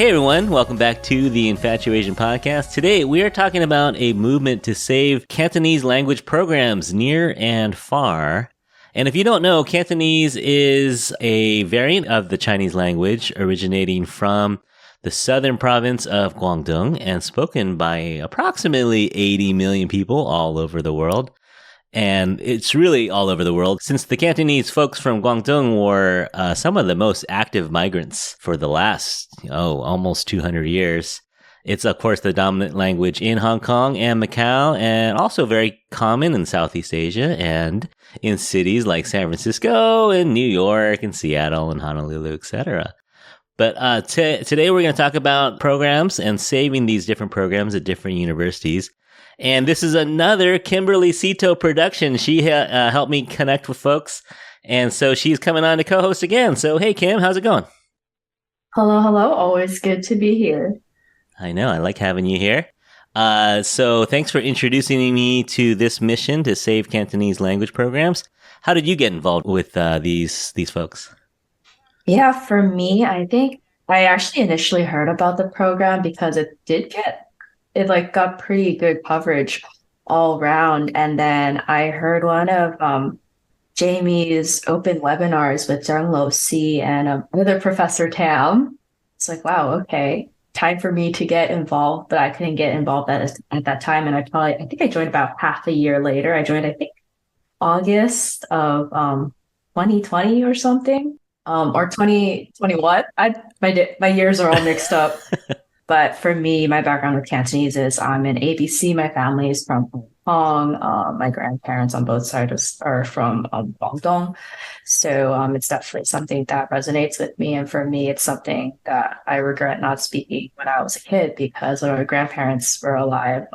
Hey everyone, welcome back to the InfatuAsian podcast. Today we are talking about a movement to save Cantonese language programs near and far. And if you don't know, Cantonese is a variant of the Chinese language originating from the southern province of Guang Dong and spoken by approximately 80 million people all over the world. And it's really all over the world, since the Cantonese folks from Guang Dong were some of the most active migrants for the last, almost 200 years. It's, of course, the dominant language in Hong Kong and Macau, and also very common in Southeast Asia and in cities like San Francisco and New York and Seattle and Honolulu, etc. But today we're going to talk about programs and saving these different programs at different universities. And this is another Kimberly Szeto production. She helped me connect with folks, and so she's coming on to co-host again. So, hey, Kim, how's it going? Hello. Always good to be here. I know. I like having you here. So thanks for introducing me to this mission to save Cantonese language programs. How did you get involved with these folks? Yeah, for me, I think I actually initially heard about the program because it got pretty good coverage all around. And then I heard one of Jamie's open webinars with Zhang Lo Si and another Professor Tam. It's like, wow, okay, time for me to get involved, but I couldn't get involved at that time. And I think I joined about half a year later. I joined, I think, August of 2020 or something, or 2021. My years are all mixed up. But for me, my background with Cantonese is I'm in ABC. My family is from Hong Kong. My grandparents on both sides are from Guang Dong. So it's definitely something that resonates with me. And for me, it's something that I regret not speaking when I was a kid because when my grandparents were alive.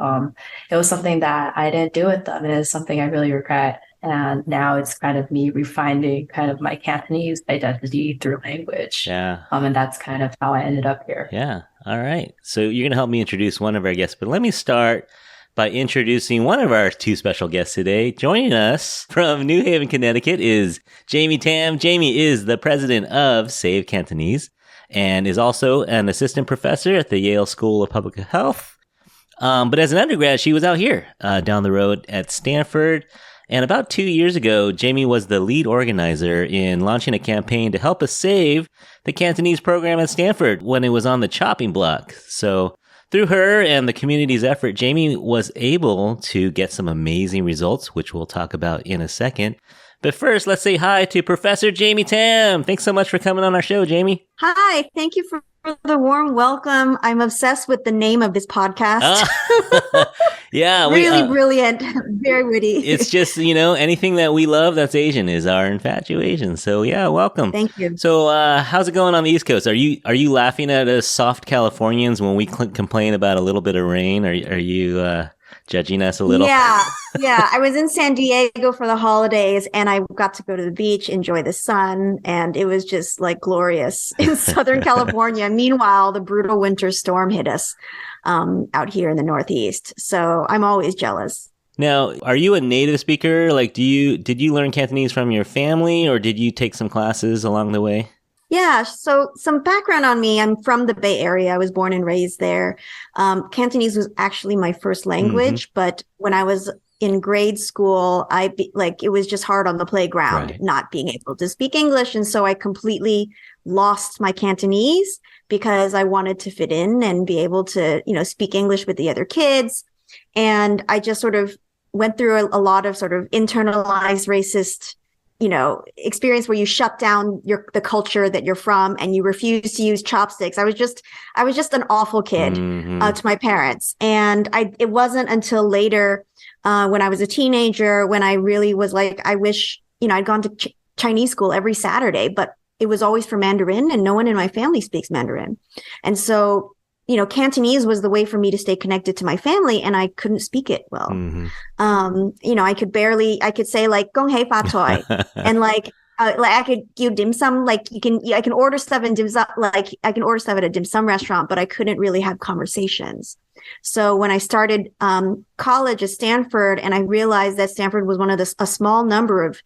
It was something that I didn't do with them. And it's something I really regret. And now it's kind of me refining kind of my Cantonese identity through language. Yeah. And that's kind of how I ended up here. Yeah. All right. So you're going to help me introduce one of our guests, but let me start by introducing one of our two special guests today. Joining us from New Haven, Connecticut is Jamie Tam. Jamie is the president of Save Cantonese and is also an assistant professor at the Yale School of Public Health. But as an undergrad, she was out here down the road at Stanford. And about 2 years ago, Jamie was the lead organizer in launching a campaign to help us save the Cantonese program at Stanford when it was on the chopping block. So through her and the community's effort, Jamie was able to get some amazing results, which we'll talk about in a second. But first, let's say hi to Professor Jamie Tam. Thanks so much for coming on our show, Jamie. Hi, thank you for the warm welcome. I'm obsessed with the name of this podcast. Yeah. Really brilliant, very witty. It's just, anything that we love that's Asian is our InfatuAsian. So yeah, welcome. Thank you. So how's it going on the East Coast? Are you laughing at us soft Californians when we complain about a little bit of rain? Are you judging us a little? Yeah. I was in San Diego for the holidays and I got to go to the beach, enjoy the sun, and it was just like glorious in Southern California. Meanwhile, the brutal winter storm hit us out here in the Northeast. So I'm always jealous. Now, are you a native speaker? Like, did you learn Cantonese from your family or did you take some classes along the way? Yeah, so some background on me. I'm from the Bay Area. I was born and raised there. Cantonese was actually my first language, but when I was in grade school, it was just hard on the playground, not being able to speak English. And so I completely lost my Cantonese because I wanted to fit in and be able to, speak English with the other kids. And I just sort of went through a lot of sort of internalized racist experience where you shut down the culture that you're from and you refuse to use chopsticks. I was just an awful kid to my parents. And it wasn't until later when I was a teenager when I really was like, I wish, I'd gone to Chinese school every Saturday, but it was always for Mandarin and no one in my family speaks Mandarin. And so, Cantonese was the way for me to stay connected to my family, and I couldn't speak it well. I could say like "gong hei fa toi," and I could give dim sum. Like I can order stuff in dim sum. Like I can order stuff at a dim sum restaurant, but I couldn't really have conversations. So when I started college at Stanford, and I realized that Stanford was one of a small number of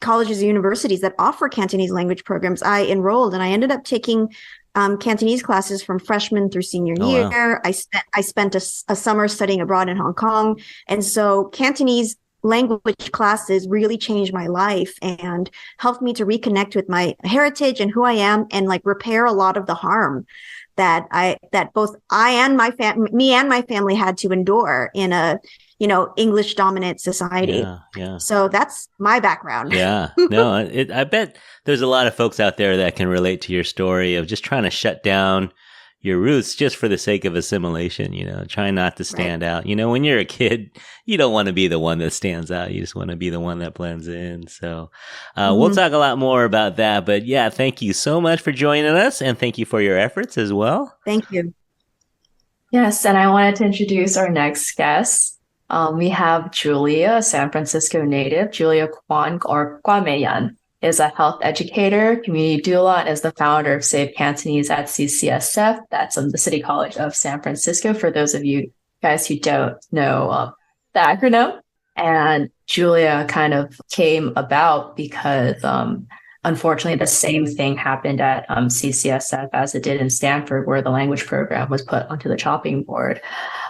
colleges and universities that offer Cantonese language programs, I enrolled, and I ended up taking Cantonese classes from freshman through senior Oh, year. wow. I spent a summer studying abroad in Hong Kong. And so Cantonese language classes really changed my life and helped me to reconnect with my heritage and who I am, and like repair a lot of the harm that both me and my family had to endure in a, English dominant society. Yeah, yeah. So that's my background. Yeah. No, I bet there's a lot of folks out there that can relate to your story of just trying to shut down your roots just for the sake of assimilation, trying not to stand out. When you're a kid, you don't want to be the one that stands out. You just want to be the one that blends in. So we'll talk a lot more about that. But yeah, thank you so much for joining us, and thank you for your efforts as well. Thank you. Yes, and I wanted to introduce our next guest. We have Julia, a San Francisco native. Julia Quan, or Guan is a health educator, community doula, and is the founder of Save Cantonese at CCSF. That's the City College of San Francisco, for those of you guys who don't know the acronym. And Julia kind of came about because unfortunately the same thing happened at CCSF as it did in Stanford, where the language program was put onto the chopping board.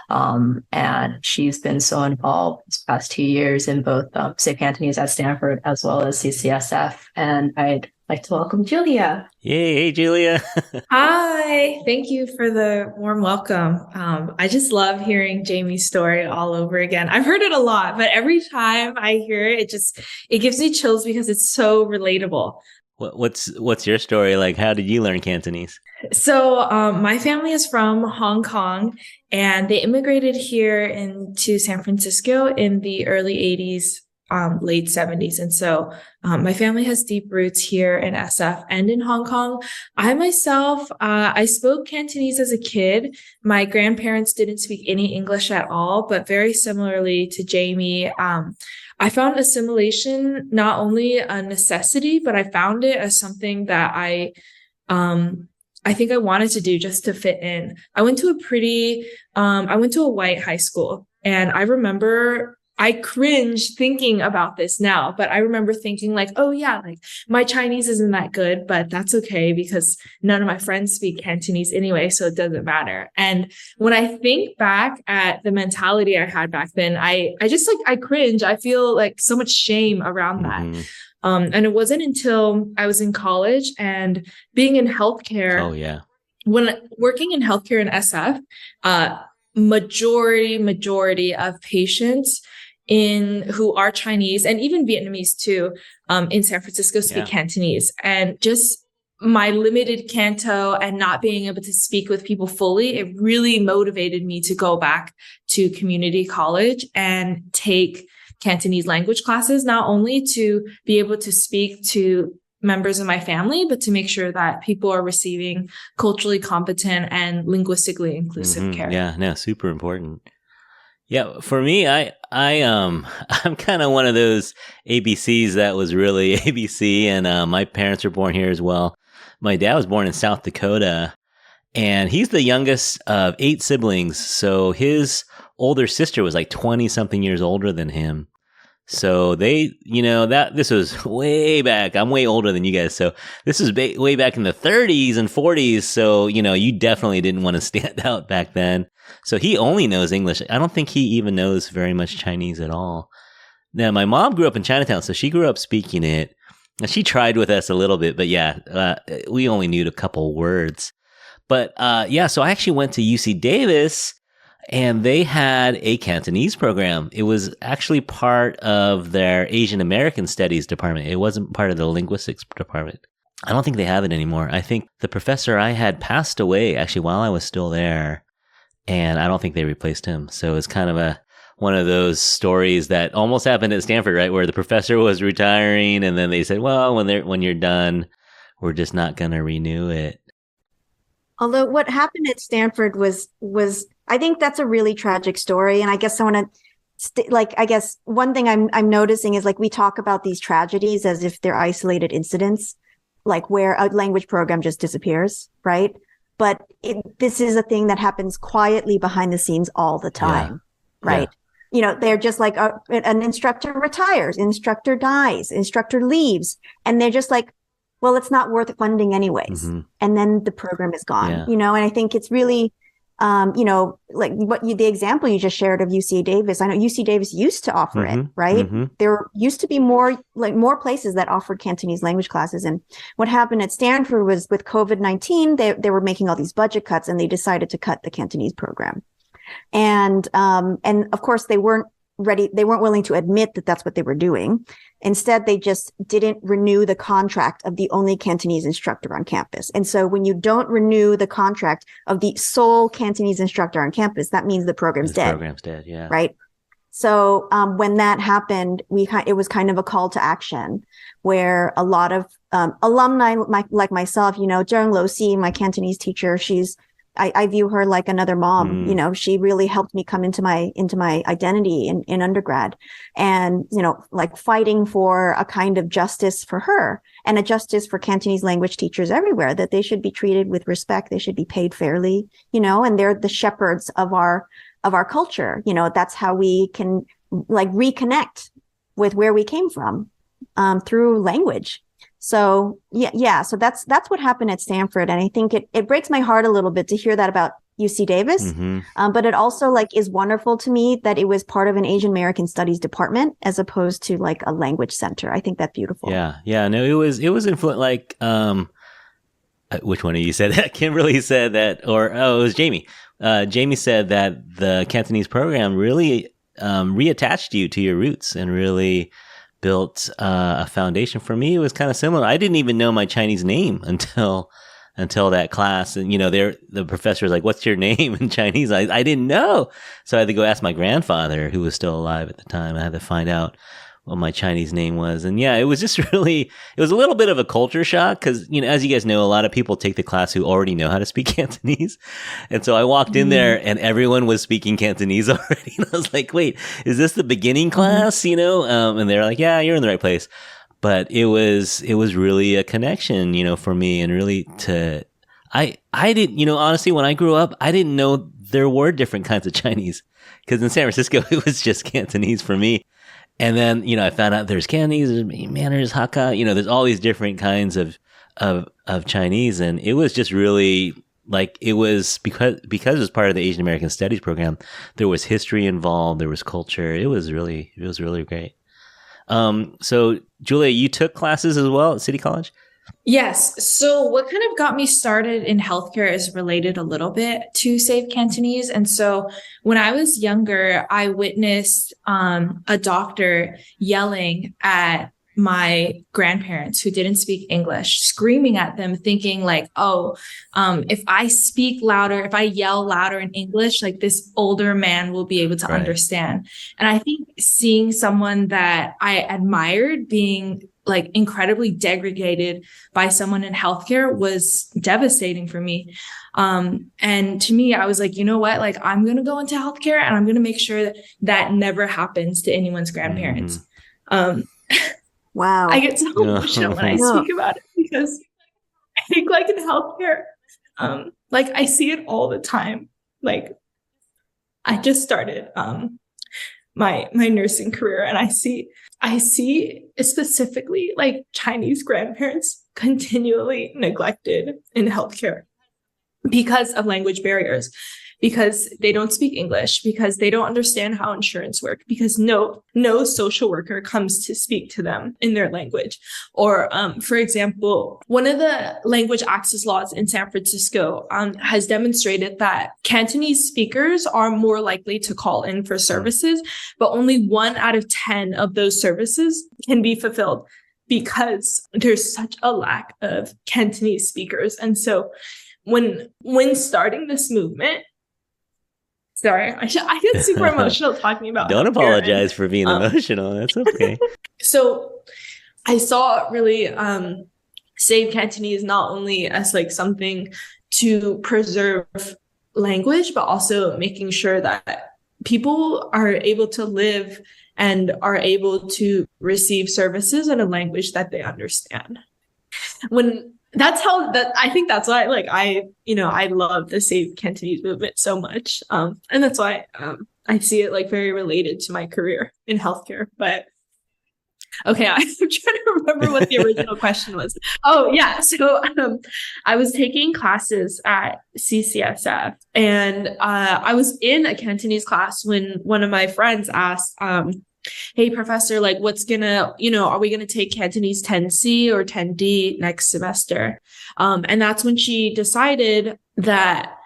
And she's been so involved these past 2 years in both Save Cantonese at Stanford as well as CCSF. And I'd like to welcome Julia. Yay, hey, Julia. Hi, thank you for the warm welcome. I just love hearing Jamie's story all over again. I've heard it a lot, but every time I hear it, it gives me chills because it's so relatable. What's your story like? How did you learn Cantonese? So my family is from Hong Kong, and they immigrated here into San Francisco in the early 80s, late 70s. And so my family has deep roots here in SF and in Hong Kong. I myself, I spoke Cantonese as a kid. My grandparents didn't speak any English at all, but very similarly to Jamie, I found assimilation not only a necessity, but I found it as something that I think I wanted to do just to fit in. I went to a white high school, and I remember I cringe thinking about this now, but I remember thinking like, oh yeah, like my Chinese isn't that good, but that's okay because none of my friends speak Cantonese anyway, so it doesn't matter. And when I think back at the mentality I had back then, I cringe. I feel like so much shame around that. And it wasn't until I was in college and being in healthcare. Oh yeah. When working in healthcare in SF, majority of patients who are Chinese and even Vietnamese too, in San Francisco speak Cantonese. And just my limited Canto and not being able to speak with people fully, it really motivated me to go back to community college and take Cantonese language classes, not only to be able to speak to members of my family, but to make sure that people are receiving culturally competent and linguistically inclusive care. Yeah, no, super important. Yeah, for me, I'm kind of one of those ABCs that was really ABC, and my parents were born here as well. My dad was born in South Dakota, and he's the youngest of 8 siblings. So his older sister was like 20 something years older than him. So this was way back. I'm way older than you guys. So this was way back in the 30s and 40s. So, you definitely didn't want to stand out back then. So he only knows English. I don't think he even knows very much Chinese at all. Now, my mom grew up in Chinatown, so she grew up speaking it. And she tried with us a little bit, but we only knew a couple words. But so I actually went to UC Davis, and they had a Cantonese program. It was actually part of their Asian American Studies department. It wasn't part of the linguistics department. I don't think they have it anymore. I think the professor I had passed away actually while I was still there, and I don't think they replaced him. So it's kind of one of those stories that almost happened at Stanford, right? Where the professor was retiring, and then they said, well, when you're done, we're just not going to renew it. Although what happened at Stanford was I think that's a really tragic story. And I guess I want to one thing I'm noticing is like we talk about these tragedies as if they're isolated incidents, like where a language program just disappears, right? But this is a thing that happens quietly behind the scenes all the time, right? Yeah. They're just like an instructor retires, instructor dies, instructor leaves, and they're just like, well, it's not worth funding anyways. And then the program is gone, Yeah. and I think it's really, like the example you just shared of UC Davis. I know UC Davis used to offer it, right? There used to be more places that offered Cantonese language classes. And what happened at Stanford was with COVID-19, they were making all these budget cuts and they decided to cut the Cantonese program. And of course they weren't willing to admit that that's what they were doing. Instead, they just didn't renew the contract of the only Cantonese instructor on campus. And so when you don't renew the contract of the sole Cantonese instructor on campus, that means the program's dead. Program's dead, yeah. Right. So when that happened, it was kind of a call to action where a lot of alumni like myself, Zheng Lo-Si, my Cantonese teacher, I view her like another mom. She really helped me come into my identity in undergrad, and, like fighting for a kind of justice for her and a justice for Cantonese language teachers everywhere, that they should be treated with respect. They should be paid fairly, and they're the shepherds of our culture. That's how we can like reconnect with where we came from, through language. So yeah. So that's what happened at Stanford. And I think it breaks my heart a little bit to hear that about UC Davis. But it also is wonderful to me that it was part of an Asian American Studies department as opposed to like a language center. I think that's beautiful. Yeah. No, it was which one of you said that? Kimberly said that, it was Jamie. Jamie said that the Cantonese program really reattached you to your roots and really built a foundation. For me, it was kind of similar. I didn't even know my Chinese name until that class. And, the professor was like, "What's your name in Chinese?" I didn't know. So I had to go ask my grandfather, who was still alive at the time. I had to find out what my Chinese name was. And yeah, it was just it was a little bit of a culture shock because, as you guys know, a lot of people take the class who already know how to speak Cantonese. And so I walked in there and everyone was speaking Cantonese already. And I was like, wait, is this the beginning class? And they're like, yeah, you're in the right place. But it was really a connection, for me, and really I didn't, honestly, when I grew up, I didn't know there were different kinds of Chinese because in San Francisco, it was just Cantonese for me. And then, I found out there's Cantonese, there's Manners, Hakka, there's all these different kinds of Chinese. And it was just really it was because it was part of the Asian American Studies program, there was history involved, there was culture. It was really great. So Julia, you took classes as well at City College? Yes. So what kind of got me started in healthcare is related a little bit to Save Cantonese. And so when I was younger, I witnessed a doctor yelling at my grandparents who didn't speak English, screaming at them, thinking if I speak louder, if I yell louder in English, this older man will be able to understand. And I think seeing someone that I admired being incredibly degraded by someone in healthcare was devastating for me. And to me, I was like, you know what? I'm going to go into healthcare and I'm going to make sure that never happens to anyone's grandparents. Wow. I get so emotional when I speak about it because I think in healthcare, I see it all the time. I just started my nursing career and I see specifically Chinese grandparents continually neglected in healthcare because of language barriers, because they don't speak English, because they don't understand how insurance work, because no social worker comes to speak to them in their language. Or, for example, one of the language access laws in San Francisco has demonstrated that Cantonese speakers are more likely to call in for services, but only 1 out of 10 of those services can be fulfilled because there's such a lack of Cantonese speakers. And so when starting this movement, sorry, I get super emotional talking about Don't apologize for being emotional. That's okay. So I saw really Save Cantonese not only as something to preserve language, but also making sure that people are able to live and are able to receive services in a language that they understand. I think that's why I love the Save Cantonese movement so much. And that's why I see it very related to my career in healthcare. But Okay, I'm trying to remember what the original question was. Oh, yeah. So I was taking classes at CCSF, and I was in a Cantonese class when one of my friends asked, hey, professor, like, are we going to take Cantonese 10C or 10D next semester? And that's when she decided that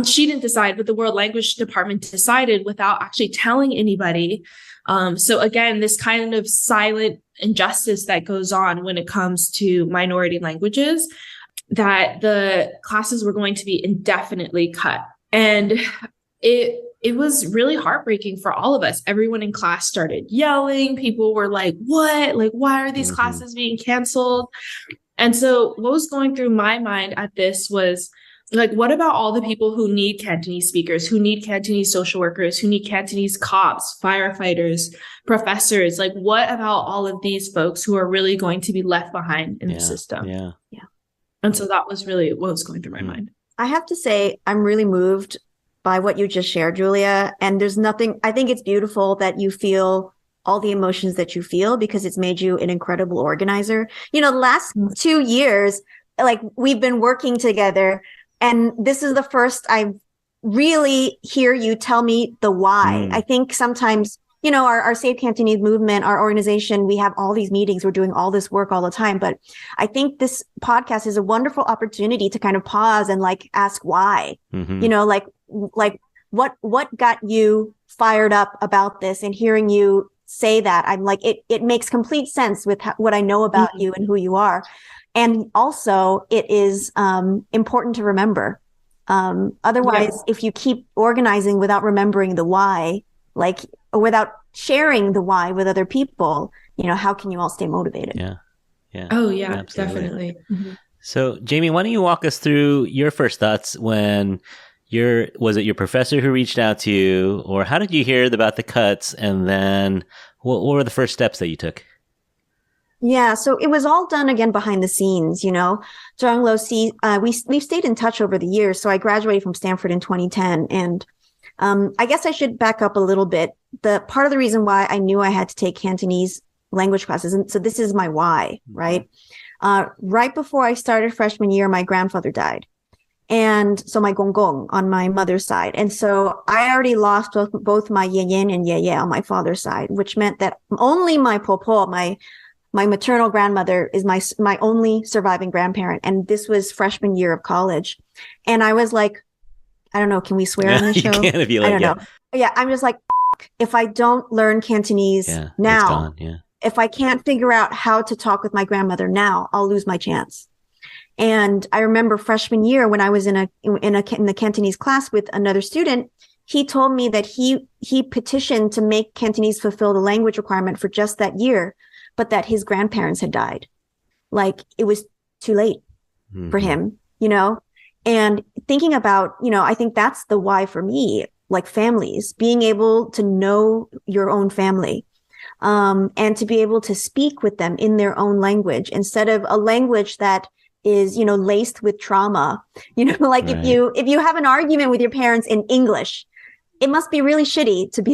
she didn't decide, but the World Language Department decided without actually telling anybody. So again, this kind of silent injustice that goes on when it comes to minority languages, that the classes were going to be indefinitely cut. And it was really heartbreaking for all of us. Everyone in class started yelling. People were like, what? Like, why are these classes being canceled? And so what was going through my mind at this was, like, what about all the people who need Cantonese speakers, who need Cantonese social workers, who need Cantonese cops, firefighters, professors? Like, what about all of these folks who are really going to be left behind in the system? Yeah. And so that was really what was going through my mind. I have to say, I'm really moved by what you just shared, Julia. And there's nothing, I think it's beautiful that you feel all the emotions that you feel, because it's made you an incredible organizer. The last 2 years, like, we've been working together. And this is the first I really hear you tell me the why. I think sometimes, our Save Cantonese movement, our organization, we have all these meetings, we're doing all this work all the time. But I think this podcast is a wonderful opportunity to kind of pause and like ask why, like what got you fired up about this, and hearing you say that, I'm like, it makes complete sense with what I know about you and who you are. And also, it is important to remember. Otherwise, if you keep organizing without remembering the why, like, or without sharing the why with other people, how can you all stay motivated? Yeah. Oh, yeah, absolutely. definitely. So, Jamie, why don't you walk us through your first thoughts when was it your professor who reached out to you, or how did you hear about the cuts? And then what were the first steps that you took? Yeah, so it was all done again behind the scenes, Zhang Lo, we've stayed in touch over the years. So I graduated from Stanford in 2010. And I guess I should back up a little bit. The part of the reason why I knew I had to take Cantonese language classes, and so this is my why, right? Right before I started freshman year, my grandfather died. And so my Guang Dong on my mother's side. And so I already lost both my Yen Yen and Ye Ye on my father's side, which meant that only my Popo, my maternal grandmother, is my only surviving grandparent. And this was freshman year of college. And I was like, I don't know, can we swear on this show? You can if you like. I don't know. Yeah, I'm just like, if I don't learn Cantonese now, if I can't figure out how to talk with my grandmother now, I'll lose my chance. And I remember freshman year when I was in the Cantonese class with another student, he told me that he petitioned to make Cantonese fulfill the language requirement for just that year, but that his grandparents had died. Like, it was too late for him, and thinking about, I think that's the why for me, like families, being able to know your own family, and to be able to speak with them in their own language instead of a language that is, laced with trauma, like right. if you have an argument with your parents in English, it must be really shitty to be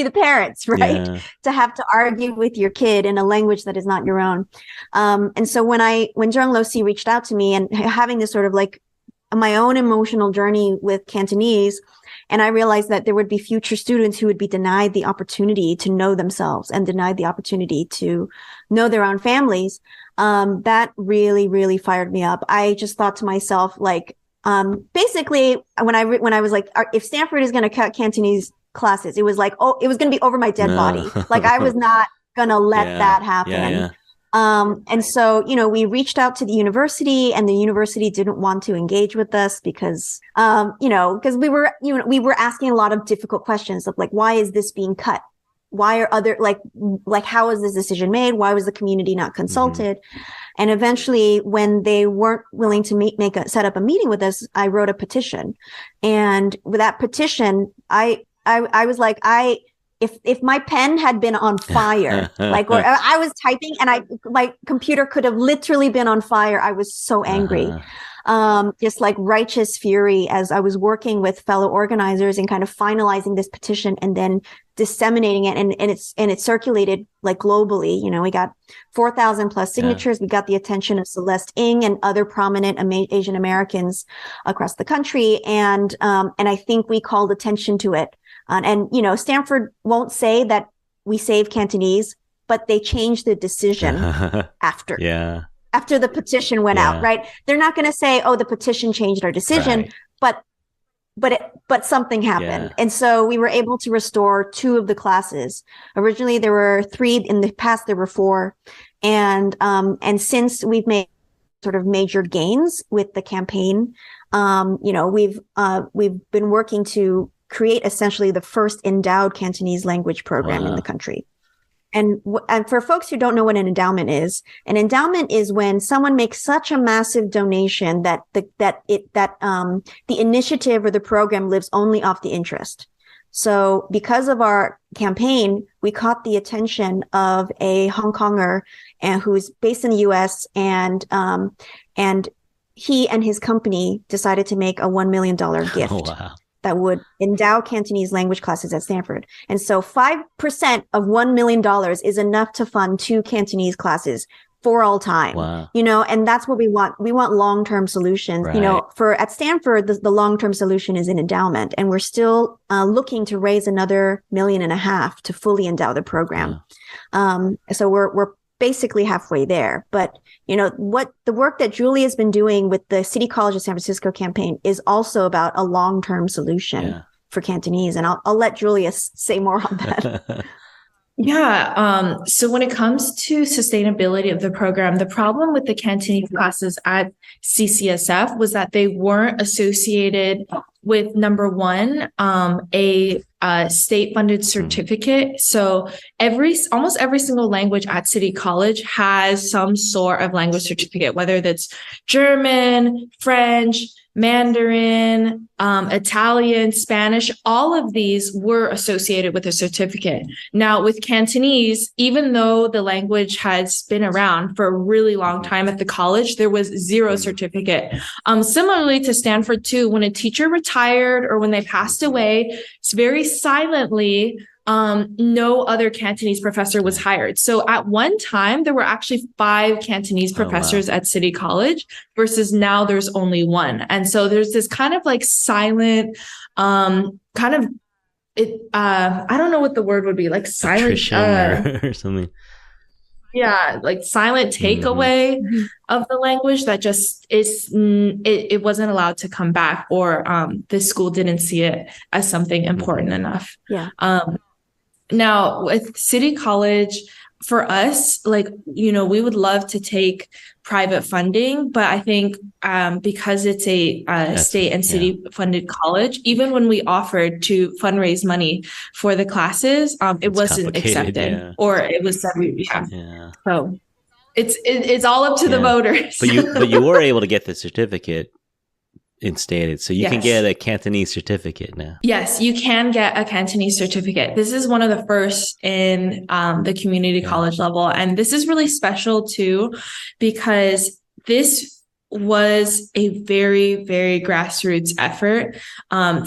the parents, right? Yeah. To have to argue with your kid in a language that is not your own. And so when Zhang Lo reached out to me and having this sort of like my own emotional journey with Cantonese, and I realized that there would be future students who would be denied the opportunity to know themselves and denied the opportunity to know their own families. That really, really fired me up. I just thought to myself, like, basically when I was like, if Stanford is going to cut Cantonese classes, it was like, it was going to be over my dead body. Like, I was not going to let that happen. Yeah. And so, we reached out to the university, and the university didn't want to engage with us because we were asking a lot of difficult questions of like, why is this being cut? Why are other, like, how was this decision made? Why was the community not consulted? And eventually, when they weren't willing to set up a meeting with us, I wrote a petition. And with that petition, I was like, if my pen had been on fire, like, or I was typing and my computer could have literally been on fire. I was so angry. just like righteous fury as I was working with fellow organizers and kind of finalizing this petition and then disseminating it. And it circulated like globally. You know, we got 4,000 plus signatures. We got the attention of Celeste Ng and other prominent Asian Americans across the country. And I think we called attention to it. And, you know, Stanford won't say that we save Cantonese, but they changed the decision after. Yeah. After the petition went out, right? They're not going to say, "Oh, the petition changed our decision," but something happened, and so we were able to restore 2 of the classes. Originally, there were 3. In the past, there were 4, and since we've made sort of major gains with the campaign, you know, we've been working to create essentially the first endowed Cantonese language program in the country. And for folks who don't know what an endowment is when someone makes such a massive donation that the initiative or the program lives only off the interest. So because of our campaign, we caught the attention of a Hong Konger who's based in the US and he and his company decided to make a $1 million gift. Oh, wow. That would endow Cantonese language classes at Stanford. And so 5% of $1 million is enough to fund 2 Cantonese classes for all time. Wow. You know, and that's what we want. We want long-term solutions. Right. You know, at Stanford, the long-term solution is an endowment. And we're still looking to raise another $1.5 million to fully endow the program. So we're basically halfway there. But, you know, the work that Julie has been doing with the City College of San Francisco campaign is also about a long-term solution for Cantonese. And I'll let Julia say more on that. So when it comes to sustainability of the program, the problem with the Cantonese classes at CCSF was that they weren't associated with, number one, a state-funded certificate. So almost every single language at City College has some sort of language certificate, whether that's German, French, Mandarin, Italian, Spanish, all of these were associated with a certificate. Now, with Cantonese, even though the language has been around for a really long time at the college, there was 0 certificate. Similarly to Stanford too, when a teacher retired or when they passed away, it's very silently, no other Cantonese professor was hired. So at one time, there were actually 5 Cantonese professors at City College versus now there's only 1. And so there's this kind of like silent, I don't know what the word would be, like silent or something. Yeah, like silent takeaway of the language that just it wasn't allowed to come back, or the school didn't see it as something important enough. Yeah. Now with City College, for us, like, you know, we would love to take private funding, but I think because it's a state and city funded college, even when we offered to fundraise money for the classes, it wasn't accepted, or it was so it's all up to the voters. But you were able to get the certificate instated, so you can get a Cantonese certificate now. Yes, you can get a Cantonese certificate. This is one of the first in the community college level, and this is really special too, because this was a very, very grassroots effort.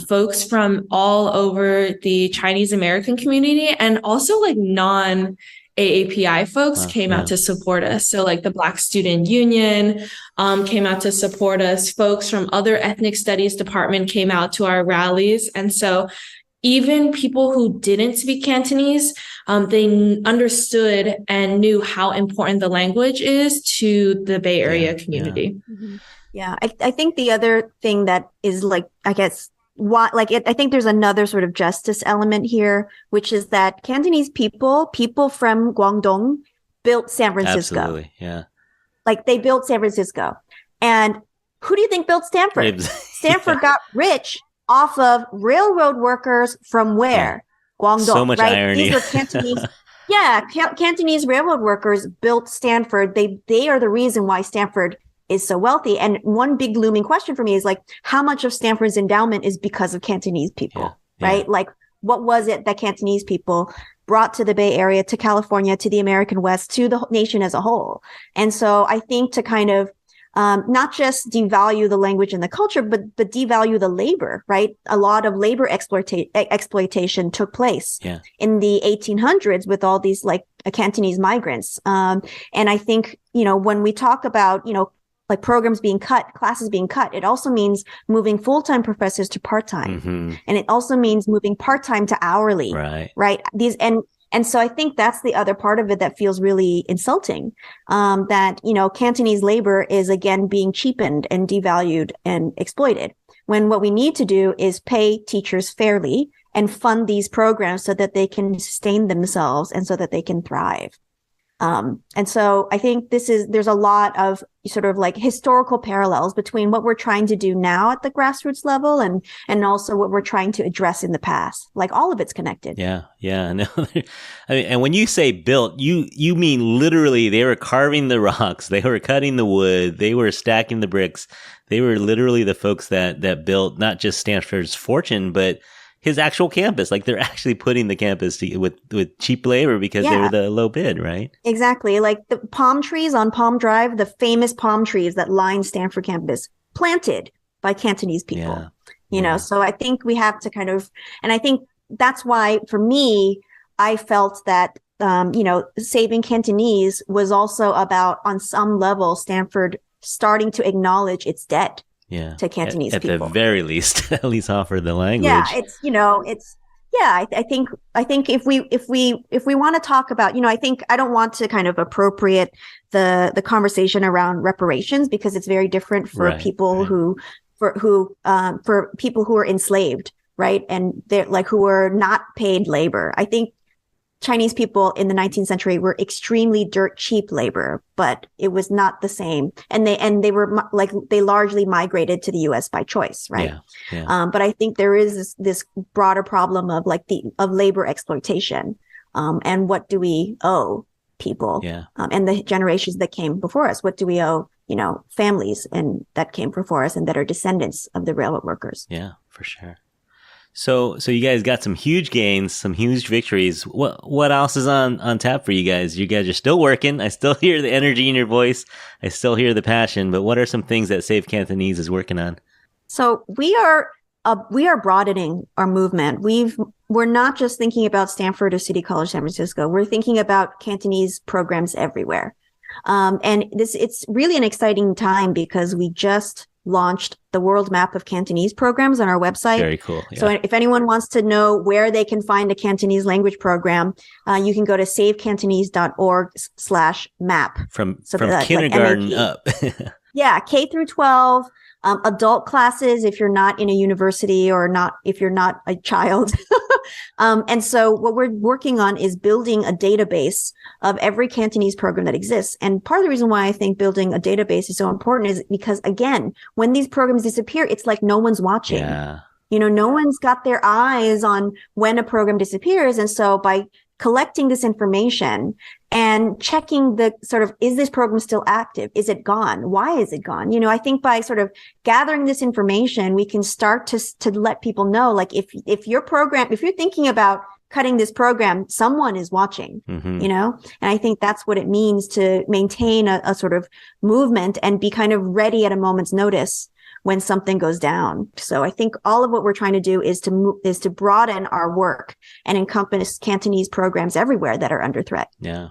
Folks from all over the Chinese American community and also like non-AAPI folks came out to support us. So like the Black Student Union came out to support us. Folks from other ethnic studies department came out to our rallies. And so even people who didn't speak Cantonese, they understood and knew how important the language is to the Bay Area community. Yeah, I think the other thing that is like, I guess, I think there's another sort of justice element here, which is that Cantonese people from Guang Dong built San Francisco. Absolutely, yeah. Like they built San Francisco. And who do you think built Stanford? Stanford got rich off of railroad workers from where? Guang Dong, so much irony. These were Cantonese. Cantonese railroad workers built Stanford. They are the reason why Stanford is so wealthy. And one big looming question for me is like, how much of Stanford's endowment is because of Cantonese people, right? Like, what was it that Cantonese people brought to the Bay Area, to California, to the American West, to the nation as a whole? And so I think to kind of not just devalue the language and the culture, but devalue the labor, right? A lot of labor exploitation took place in the 1800s with all these like Cantonese migrants. And I think, when we talk about, like programs being cut, classes being cut, it also means moving full-time professors to part-time. And it also means moving part-time to hourly, right? And so I think that's the other part of it that feels really insulting, that, Cantonese labor is again being cheapened and devalued and exploited, when what we need to do is pay teachers fairly and fund these programs so that they can sustain themselves and so that they can thrive. And so I think there's a lot of sort of like historical parallels between what we're trying to do now at the grassroots level and also what we're trying to address in the past. Like all of it's connected. Yeah. No, I mean, and when you say built, you mean literally they were carving the rocks, they were cutting the wood, they were stacking the bricks. They were literally the folks that built not just Stanford's fortune, but his actual campus. Like they're actually putting the campus with cheap labor because they were the low bid, right? Exactly. Like the palm trees on Palm Drive, the famous palm trees that line Stanford campus, planted by Cantonese people. So I think we have to and I think that's why for me, I felt that, saving Cantonese was also about, on some level, Stanford starting to acknowledge its debt to Cantonese people. At the very least, at least offer the language. I think if we want to talk about, I think I don't want to kind of appropriate the conversation around reparations because it's very different for people for people who are enslaved, right? And they're like, who are not paid labor. I think Chinese people in the 19th century were extremely dirt cheap labor, but it was not the same. And they were like, they largely migrated to the US by choice, right? But I think there is this broader problem of of labor exploitation. And what do we owe people? And the generations that came before us? What do we owe, families and that came before us and that are descendants of the railroad workers? Yeah, for sure. So you guys got some huge gains, some huge victories. What else is on tap for you guys? You guys are still working. I still hear the energy in your voice. I still hear the passion. But what are some things that Save Cantonese is working on? So we are broadening our movement. We're not just thinking about Stanford or City College San Francisco. We're thinking about Cantonese programs everywhere. And it's really an exciting time because we just launched the world map of Cantonese programs on our website. Very cool. Yeah. So if anyone wants to know where they can find a Cantonese language program, you can go to savecantonese.org/map. From kindergarten up. K through 12. Adult classes if you're not in a university or if you're not a child. And so what we're working on is building a database of every Cantonese program that exists. And part of the reason why I think building a database is so important is because, again, when these programs disappear, it's like no one's watching. No one's got their eyes on when a program disappears. And so by collecting this information and checking the sort of, is this program still active? Is it gone? Why is it gone? I think by sort of gathering this information, we can start to let people know, like if you're thinking about cutting this program, someone is watching, and I think that's what it means to maintain a sort of movement and be kind of ready at a moment's notice when something goes down. So I think all of what we're trying to do is to broaden our work and encompass Cantonese programs everywhere that are under threat. Yeah.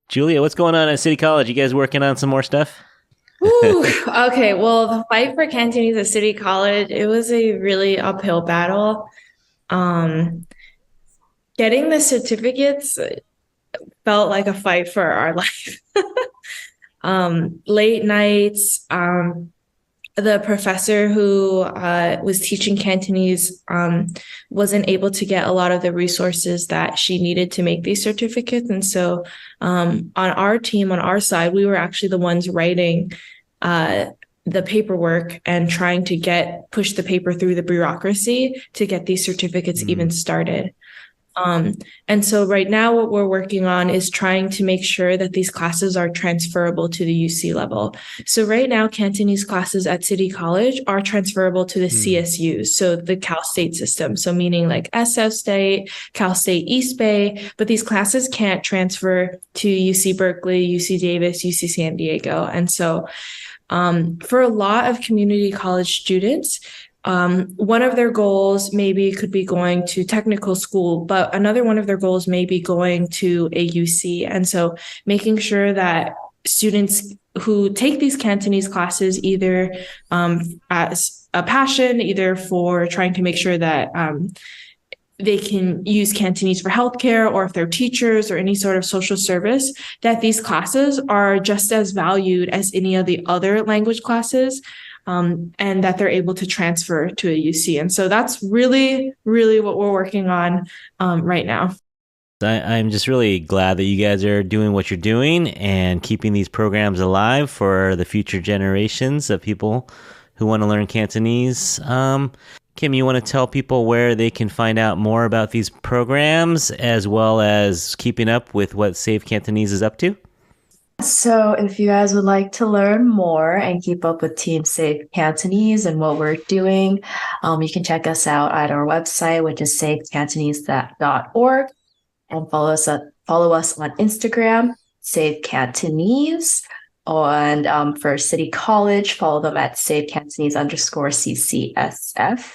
Julia, what's going on at City College? You guys working on some more stuff? Ooh, okay. Well, the fight for Cantonese at City College, it was a really uphill battle. Getting the certificates felt like a fight for our life. Late nights, the professor who was teaching Cantonese wasn't able to get a lot of the resources that she needed to make these certificates. And so on our team, on our side, we were actually the ones writing the paperwork and trying to push the paper through the bureaucracy to get these certificates even started. And so right now what we're working on is trying to make sure that these classes are transferable to the UC level. So right now, Cantonese classes at City College are transferable to the CSUs, so the Cal State system. So meaning like SF State, Cal State East Bay, but these classes can't transfer to UC Berkeley, UC Davis, UC San Diego. And so For a lot of community college students, one of their goals maybe could be going to technical school, but another one of their goals may be going to a UC. And so making sure that students who take these Cantonese classes either as a passion, either for trying to make sure that they can use Cantonese for healthcare, or if they're teachers or any sort of social service, that these classes are just as valued as any of the other language classes, and that they're able to transfer to a UC. And so that's really, really what we're working on right now. I'm just really glad that you guys are doing what you're doing and keeping these programs alive for the future generations of people who want to learn Cantonese. Kim, you want to tell people where they can find out more about these programs, as well as keeping up with what Save Cantonese is up to? So if you guys would like to learn more and keep up with Team Save Cantonese and what we're doing, you can check us out at our website, which is savecantonese.org, and follow us on Instagram, Save Cantonese. And for City College, follow them at Save Cantonese _CCSF.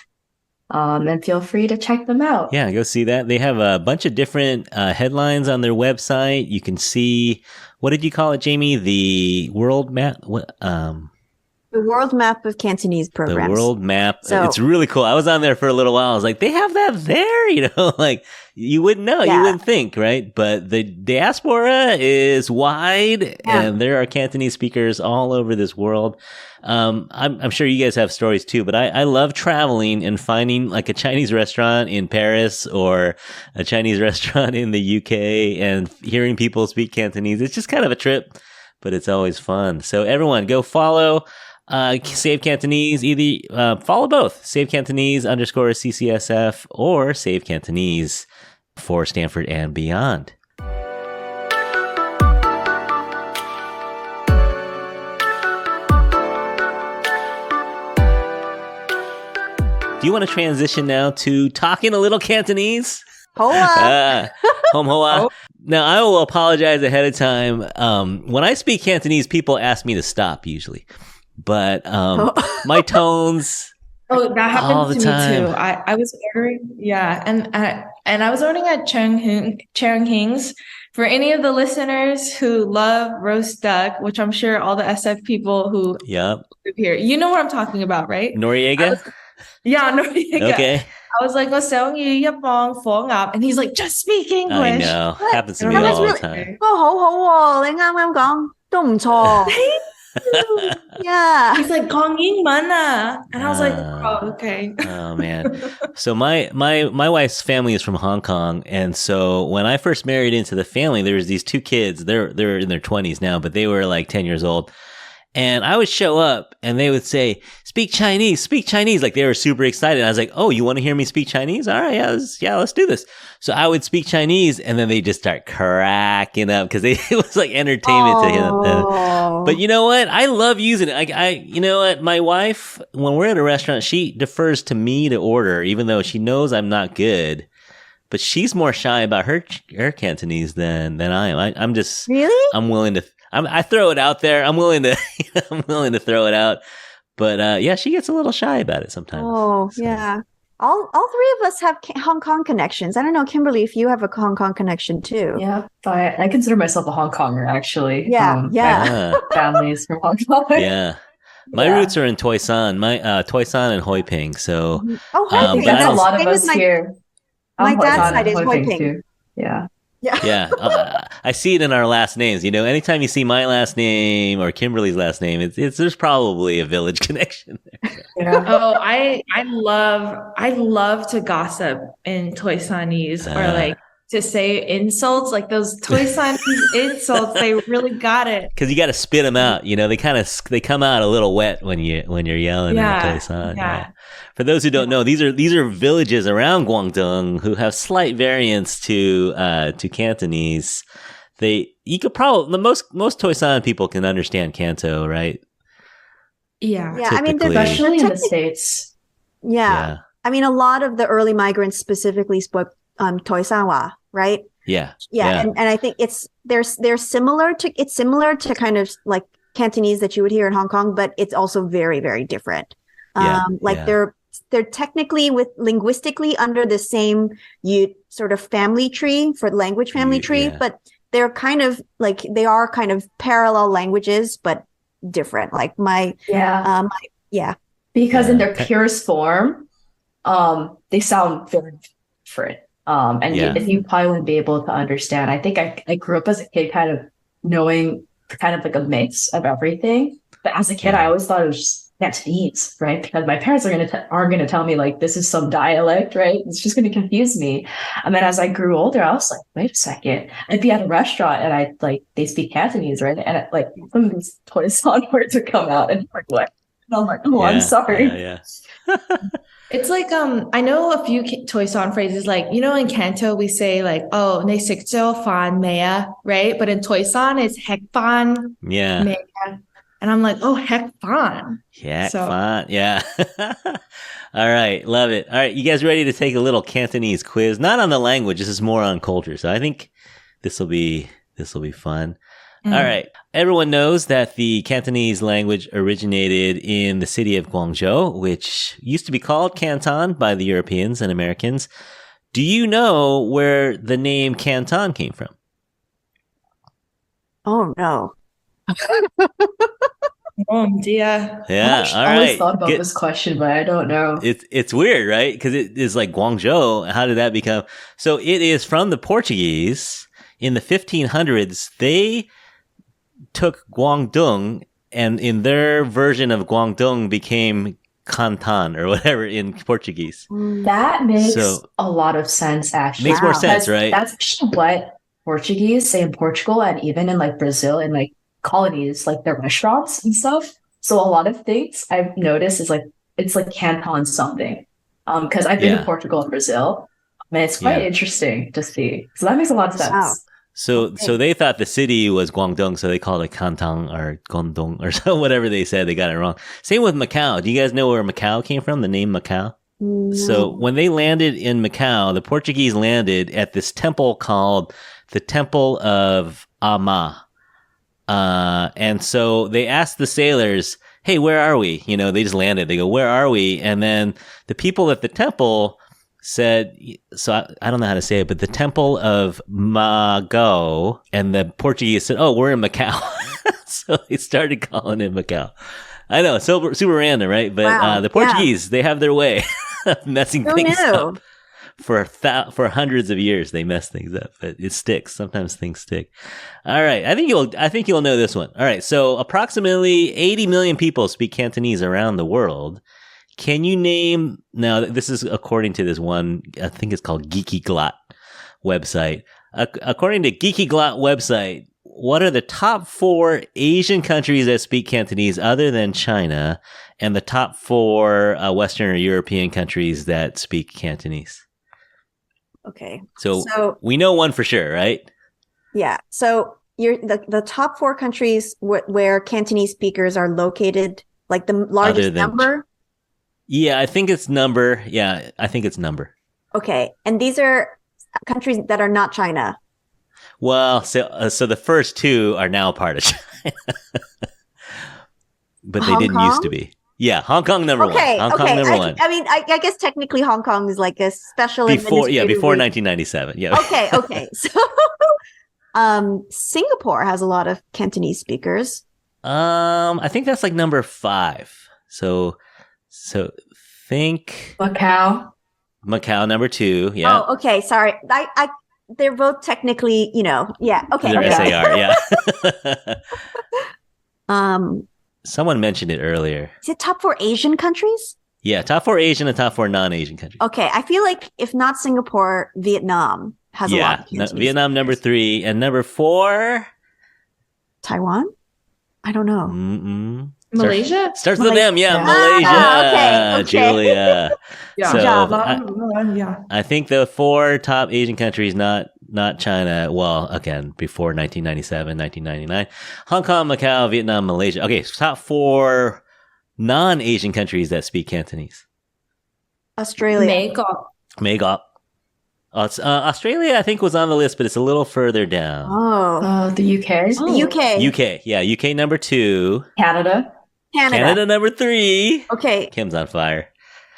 And feel free to check them out. Yeah, go see that. They have a bunch of different headlines on their website. You can see, what did you call it, Jamie? The world map? The world map of Cantonese programs. The world map. So, it's really cool. I was on there for a little while. I was like, they have that there, like you wouldn't know, you wouldn't think, right? But the diaspora is wide, and there are Cantonese speakers all over this world. I'm sure you guys have stories too, but I love traveling and finding like a Chinese restaurant in Paris or a Chinese restaurant in the UK and hearing people speak Cantonese. It's just kind of a trip, but it's always fun. So everyone, go follow Save Cantonese. Either follow both, Save Cantonese _CCSF or Save Cantonese for Stanford and beyond. Do you want to transition now to talking a little Cantonese? Hoa! Hom hoa. Now, I will apologize ahead of time. When I speak Cantonese, people ask me to stop usually. But my tones... Oh, that happened all the to time. me too. I was ordering, and I was ordering at Chang Hing's. For any of the listeners who love roast duck, which I'm sure all the SF people who live here, you know what I'm talking about, right? Noriega? Noriega. Okay. I was like, and he's like, just speak English. I know. What? Happens to me all the time. 好好喎，你啱啱講都唔錯。Yeah. He's like, 講英文啊. And I was like, oh, okay. Oh man. So my wife's family is from Hong Kong, and so when I first married into the family, there was these two kids. They're in their 20s now, but they were like 10 years old. And I would show up and they would say, speak Chinese. Like they were super excited. I was like, oh, you want to hear me speak Chinese? All right. Let's do this. So I would speak Chinese and then they just start cracking up because it was like entertainment to them. But you know what? I love using it. You know what? My wife, when we're at a restaurant, she defers to me to order, even though she knows I'm not good. But she's more shy about her Cantonese than I am. I'm just, Really? I'm willing to, I throw it out there. I'm willing to, throw it out. But yeah, she gets a little shy about it sometimes. Oh, so. Yeah. All three of us have Hong Kong connections. I don't know, Kimberly, if you have a Hong Kong connection too. Yeah, but I consider myself a Hong Konger, actually. Yeah, my family's from Hong Kong. Yeah. My roots are in Toisan, Toisan and Hoi Ping. So, Hoi Ping. That's a lot of us here. My dad's side is Hoi Ping too. Yeah. Yeah. I see it in our last names. You know, anytime you see my last name or Kimberly's last name, there's probably a village connection there. Yeah. Oh, I love to gossip in Toisanese or like to say insults, like those Toisanese insults. They really got it. Because you got to spit them out. You know, they come out a little wet when you're yelling in Toisan. Yeah. For those who don't know, these are villages around Guang Dong who have slight variants to Cantonese. You could probably most Toisan people can understand Canto, right? Yeah. Yeah, I mean, especially in the States. Yeah. I mean, a lot of the early migrants specifically spoke Toisanwa, right? Yeah. And I think they're similar to kind of like Cantonese that you would hear in Hong Kong, but it's also very, very different. They're technically linguistically under the same sort of family tree for language family tree, but they're kind of they are kind of parallel languages, but different. Like because in their purest form, they sound very different. And you probably wouldn't be able to understand. I think I grew up as a kid kind of knowing kind of like a mix of everything. But as a kid, I always thought it was just Cantonese, right? Because my parents are gonna tell me like this is some dialect, right? It's just gonna confuse me. And then as I grew older, I was like, wait a second. I'd be at a restaurant and they speak Cantonese, right? And some of these toy sound words would come out, and I'm like, what? And I'm like, oh, I'm sorry. It's like I know a few Toy Son phrases, like in Canto we say like, oh, "你食咗飯未啊?" right? But in Toy Son it's "食飯未啊?" And I'm like, oh, heck fun. Fun. Yeah. All right. Love it. All right. You guys ready to take a little Cantonese quiz? Not on the language. This is more on culture. So I think this will be fun. All right. Everyone knows that the Cantonese language originated in the city of Guangzhou, which used to be called Canton by the Europeans and Americans. Do you know where the name Canton came from? Oh, no. Oh dear. Yeah. All right. I always thought about this question, but I don't know. It's weird, right? Because it is like Guangzhou. How did that become? So it is from the Portuguese in the 1500s. They took Guang Dong, and in their version of Guang Dong became Canton or whatever in Portuguese. That makes a lot of sense, actually. Makes more sense, right? That's actually what Portuguese say in Portugal and even in Brazil and colonies, their restaurants and stuff. So a lot of things I've noticed is it's Canton something. Because I've been to Portugal and Brazil, and it's quite interesting to see. So that makes a lot of sense. Wow. So they thought the city was Guangdong, so they called it Canton or Guangdong or so, whatever they said. They got it wrong. Same with Macau. Do you guys know where Macau came from? The name Macau? No. So when they landed in Macau, the Portuguese landed at this temple called the Temple of Ama. And so they asked the sailors, hey, where are we? They just landed. They go, where are we? And then the people at the temple said, so I don't know how to say it, but the Temple of Mago, and the Portuguese said, oh, we're in Macau. So they started calling it Macau. I know, super random, right? But the Portuguese, they have their way of messing things up. For hundreds of years, they mess things up, but it sticks. Sometimes things stick. All right. I think you'll know this one. All right. So approximately 80 million people speak Cantonese around the world. Can you name, now this is according to this one, I think it's called Geeky Glot website. According to Geeky Glot website, what are the top 4 Asian countries that speak Cantonese other than China, and the top 4 Western or European countries that speak Cantonese? Okay. So we know one for sure, right? Yeah. So the top 4 countries where Cantonese speakers are located, the largest number? Yeah, I think it's number. Yeah, I think it's number. Okay. And these are countries that are not China. Well, so the first 2 are now part of China. But they didn't used to be. Yeah, Hong Kong number 1. Hong Kong number 1. I mean, I guess technically Hong Kong is a special before 1997. Yeah. Okay. So Singapore has a lot of Cantonese speakers. I think that's number 5. So think Macau number 2. Yeah. Oh, okay. Sorry. They're both technically, yeah. Okay. They're SAR, yeah. Someone mentioned it earlier. Is it top 4 Asian countries? Yeah, top 4 Asian and top 4 non-Asian countries. Okay, I feel like if not Singapore, Vietnam has a lot of Cantonese. Vietnam number 3 and number 4. Taiwan? I don't know. Malaysia? Starts with them, Malaysia. Okay. Julia. Yeah. So I think the 4 top Asian countries, not China. Well, again, before 1997, 1999. Hong Kong, Macau, Vietnam, Malaysia. Okay, so top 4 non-Asian countries that speak Cantonese. Australia. Magok. It's, Australia, I think, was on the list, but it's a little further down. Oh, The UK. the UK. UK, yeah, UK number 2. Canada. Canada number 3. Okay. Kim's on fire.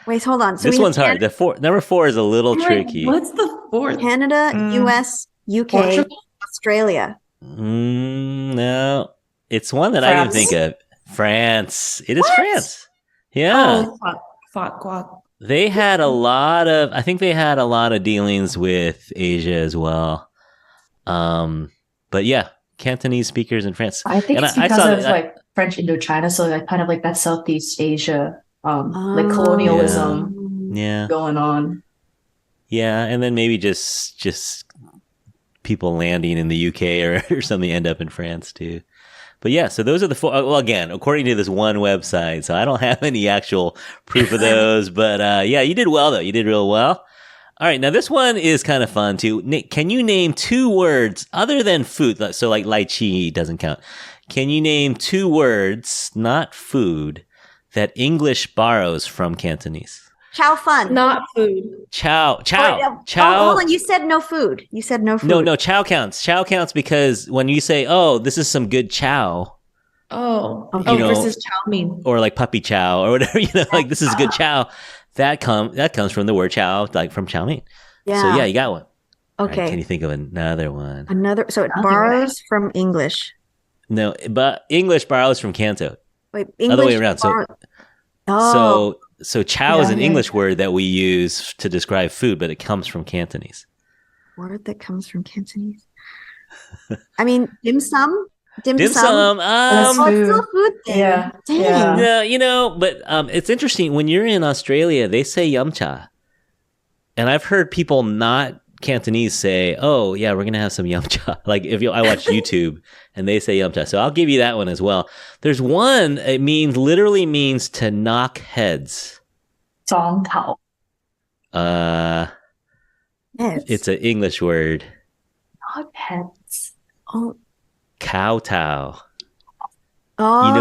Wait, hold on. So This we one's have hard. Number 4 is a little tricky. What's the fourth? Canada, US, UK, Portugal? Australia. No, it's one that I didn't think of. France. It is What? France. Yeah. Fuck, guac. They had I think they had a lot of dealings with Asia as well. But yeah, Cantonese speakers in France. I think And it's I because saw of that- like French Indochina, so like kind of like that Southeast Asia, like colonialism Yeah. going on. Yeah, and then maybe just people landing in the UK or something end up in France too. But yeah, so those are the 4. Well, again, according to this one website, so I don't have any actual proof of those. But yeah, you did well though. You did real well. All right, now this one is kind of fun too. Can you name 2 words other than food? So like lychee doesn't count. Can you name 2 words, not food, that English borrows from Cantonese? Chow fun. Not food. Chow. Oh, hold on. You said no food. No, chow counts. Chow counts because when you say, "Oh, this is some good chow," Oh, Okay. You know- versus chow mein. or like puppy chow or whatever, like this is good chow. That comes from the word chow, like from chow mein. Yeah. So yeah, you got one. All right, Okay. can you think of another one? So it Another borrows from English. No, but English borrows from Canto. Wait, Other way English around. So Oh, so chow is an Yeah. English word that we use to describe food, but it comes from Cantonese. word that comes from Cantonese. I mean, dim sum. Dim sum. That's Oh, it's food. still a food thing. Yeah. Dang. Yeah. No, but it's interesting. When you're in Australia, they say yum cha. And I've heard people not Cantonese say, "Oh, yeah, we're going to have some yum cha." Like I watch YouTube and they say yum cha. So I'll give you that one as well. There's one, it literally means to knock heads. 装讨. Yes. It's an English word. Not heads. oh. Kowtow. Oh. You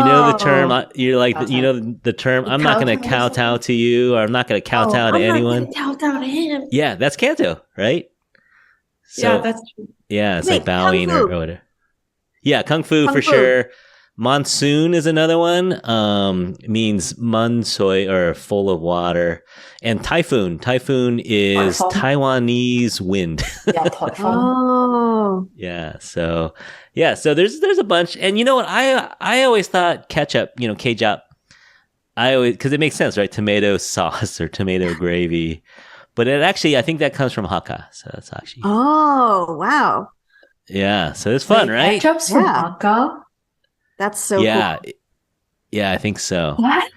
know the term. You're like, Kowtow. you know the term. I'm not going to kowtow to you, or I'm not going to kowtow to anyone. Kowtow to him. Yeah, that's Canto, right? Yeah, that's true. Yeah, it's Wait, like bowing kung or fu. whatever. Yeah, kung fu Kung for fu. sure. Monsoon is another one. Means munsoi or full of water. And typhoon. Typhoon is Typhoon. Taiwanese wind. Yeah, 台风. Oh. Yeah. So there's a bunch. And you know what? I always thought ketchup, ketchup. Because it makes sense, right? Tomato sauce or tomato gravy. But I think that comes from Hakka. So that's actually, Oh, wow. yeah. So it's fun, Wait, right? Ketchup's from Yeah. Hakka? That's so Yeah. cool. Yeah, I think so. What?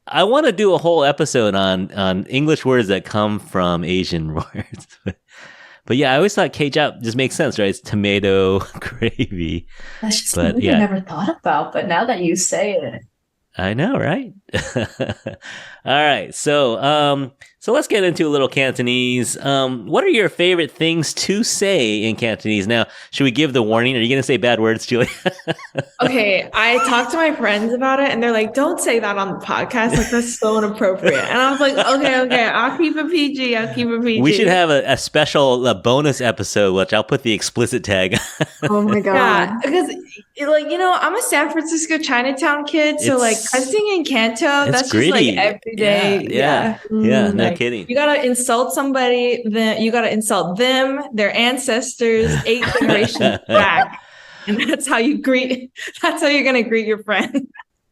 I want to do a whole episode on English words that come from Asian words. But yeah, I always thought ketchup just makes sense, right? It's tomato gravy. That's just But, something yeah. I never thought about, but now that you say it. I know, right? All right. So let's get into a little Cantonese. What are your favorite things to say in Cantonese? Now, should we give the warning? Are you going to say bad words, Julie? Okay, I talked to my friends about it and they're like, don't say that on the podcast. Like, that's so inappropriate. And I was like, okay, I'll keep it PG. We should have a special bonus episode, which I'll put the explicit tag. Oh my God. Yeah, because I'm a San Francisco Chinatown kid, so like It's- cussing in Canto, it's that's gritty. just like every day. Yeah. Yeah, no Like, kidding. You gotta insult somebody, then you gotta insult them, their ancestors, 8 generations back, and that's how you're gonna greet your friend.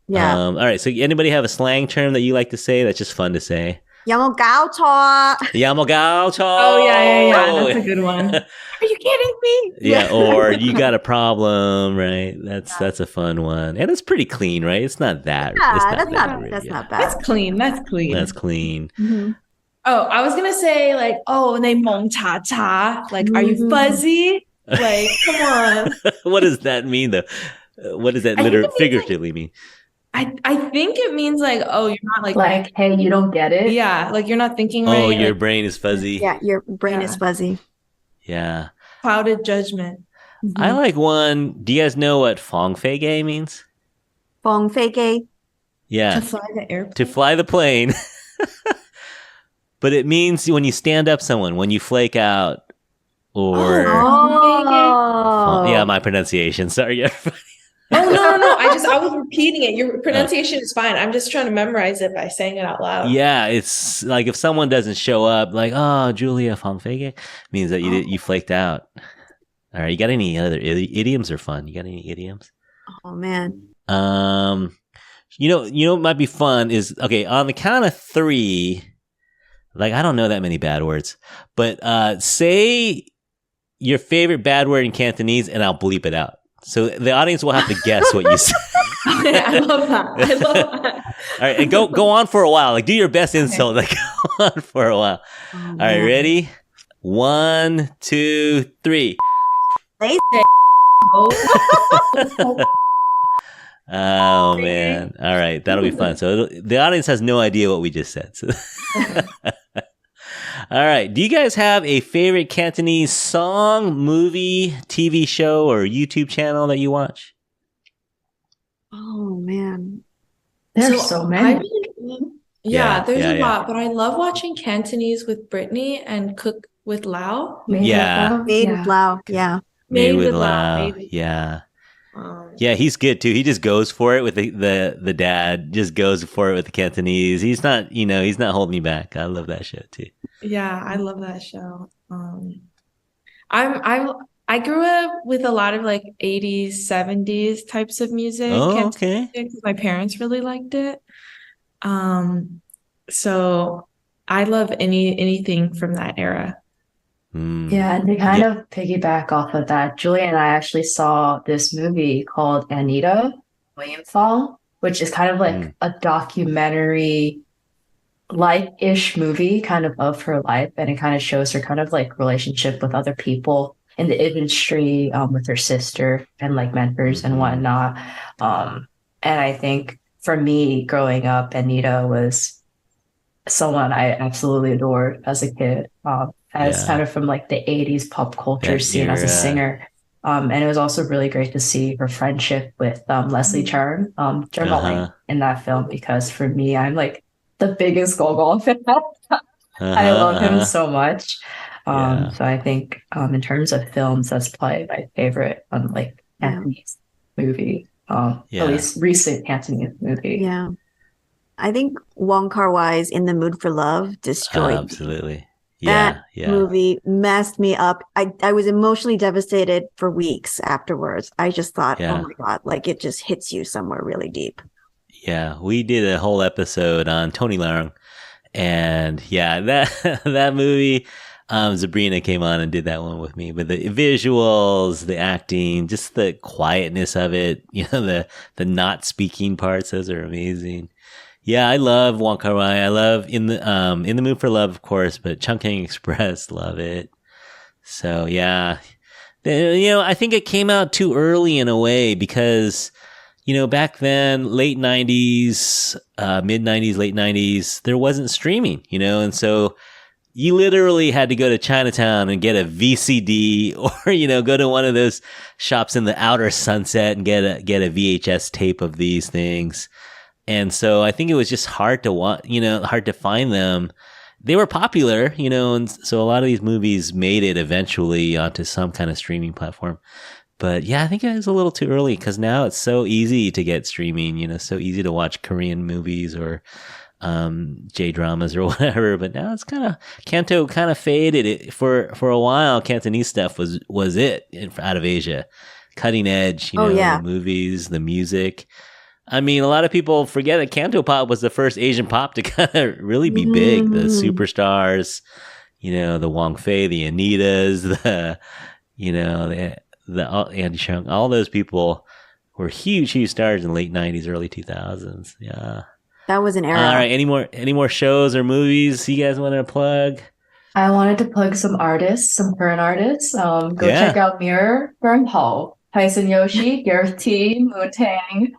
Yeah. All right. So anybody have a slang term that you like to say that's just fun to say? 有冇搞錯啊? Yamogao. Oh yeah, that's a good one. Are you kidding me? Yeah, or you got a problem, right? That's a fun one, and it's pretty clean, right? It's not that. Yeah, it's that's that not rude, that's yeah. not bad. That's clean. That's clean. That's clean. Mhm. Oh, I was gonna say like, oh, they mong cha cha. Like, are you Mhm. fuzzy? Like, come on. What does that mean, though? What does that I think it means, like, figuratively mean? I think it means like, oh, you're not like hey, you don't get it? yeah, like you're not thinking Oh, right. your Like, brain is fuzzy. Yeah, your brain is Yeah. fuzzy. Yeah. clouded judgment. I like one. Do you guys know what fong fei gay means? 放飛機. Yeah. To fly the airplane. To fly the plane. but it means when you stand up someone, when you flake out, or yeah, my pronunciation. Sorry, everybody. Oh, no. I was repeating it. Your pronunciation is fine. I'm just trying to memorize it by saying it out loud. Yeah, it's like if someone doesn't show up, like, oh, Julia von Fege, means that you flaked out. All right, you got any other idioms are fun? You got any idioms? Oh man. You know what might be fun is, okay, on the count of 3, like I don't know that many bad words, but say your favorite bad word in Cantonese and I'll bleep it out. So the audience will have to guess what you said. Okay, I love that. All right, and go on for a while. Like do your best insult. Like go on for a while. All right, ready? 1, 2, 3. Oh man! All right, that'll be fun. So the audience has no idea what we just said. So. All right. Do you guys have a favorite Cantonese song, movie, TV show, or YouTube channel that you watch? Oh man, there's so many. There's a lot, but I love watching Cantonese with Brittany and Cook with Lau. Made with Lau. Yeah. Made with Lau. Yeah. Yeah, he's good too. He just goes for it with the dad. Just goes for it with the Cantonese. He's not holding me back. I love that show too. Yeah, I love that show. I grew up with a lot of like 80s, 70s types of music. Oh, okay. Because my parents really liked it. So I love anything from that era. Yeah, and to kind of piggyback off of that, Julia and I actually saw this movie called Anita Williamsall, which is kind of like a documentary like-ish movie kind of her life, and it kind of shows her kind of like relationship with other people in the industry, with her sister and like mentors and whatnot. And I think for me growing up, Anita was someone I absolutely adored as a kid. As kind of from like the 80s pop culture scene as a singer. And it was also really great to see her friendship with Leslie Cheung, in that film, because for me, I'm like the biggest Gogol fan. I love him so much. So I think in terms of films, that's probably my favorite like Cantonese movie, at least recent Cantonese movie. Yeah. I think Wong Kar-wai's In the Mood for Love destroyed me. Absolutely. That movie messed me up. I was emotionally devastated for weeks afterwards. I just thought, oh my God, like it just hits you somewhere really deep. Yeah, we did a whole episode on Tony Leung. And that movie, Sabrina came on and did that one with me. But the visuals, the acting, just the quietness of it, the not speaking parts, those are amazing. Yeah, I love Wong Kar-wai. I love In the Mood for Love, of course, but Chungking Express, love it. So yeah, I think it came out too early in a way because, back then, late 90s, mid 90s, late 90s, there wasn't streaming, and so you literally had to go to Chinatown and get a VCD or, go to one of those shops in the outer Sunset and get a VHS tape of these things. And so I think it was just hard to hard to find them. They were popular, and so a lot of these movies made it eventually onto some kind of streaming platform. But yeah, I think it was a little too early because now it's so easy to get streaming, so easy to watch Korean movies or J-dramas or whatever. But now it's Canto kind of faded. For a while, Cantonese stuff was it out of Asia. Cutting edge, the movies, the music. I mean, a lot of people forget that Canto pop was the first Asian pop to kind of really be big. The superstars, the Wong Fei, the Anitas, the Andy Chung, all those people were huge stars in the late 90s, early 2000s. Yeah. That was an era. All right. Any more shows or movies you guys want to plug? I wanted to plug some artists, some current artists. Check out Mirror, Burn Hall, Tyson Yoshi, Gareth T, Wu Tang.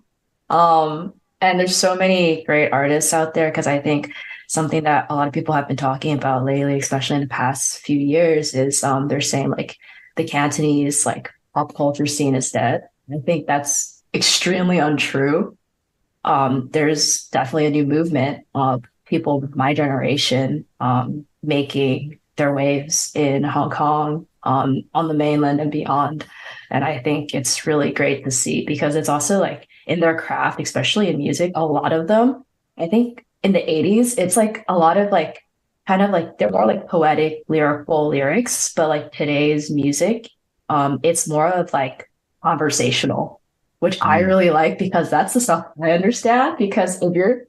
And there's so many great artists out there because I think something that a lot of people have been talking about lately, especially in the past few years, is they're saying like the Cantonese like pop culture scene is dead. I think that's extremely untrue. There's definitely a new movement of people of my generation making their waves in Hong Kong, on the mainland and beyond. And I think it's really great to see because it's also like in their craft, especially in music, a lot of them, I think in the 80s, it's like a lot of like kind of like they're more like poetic, lyrical lyrics, but like today's music, it's more of like conversational, which I really like because that's the stuff I understand. Because if you're,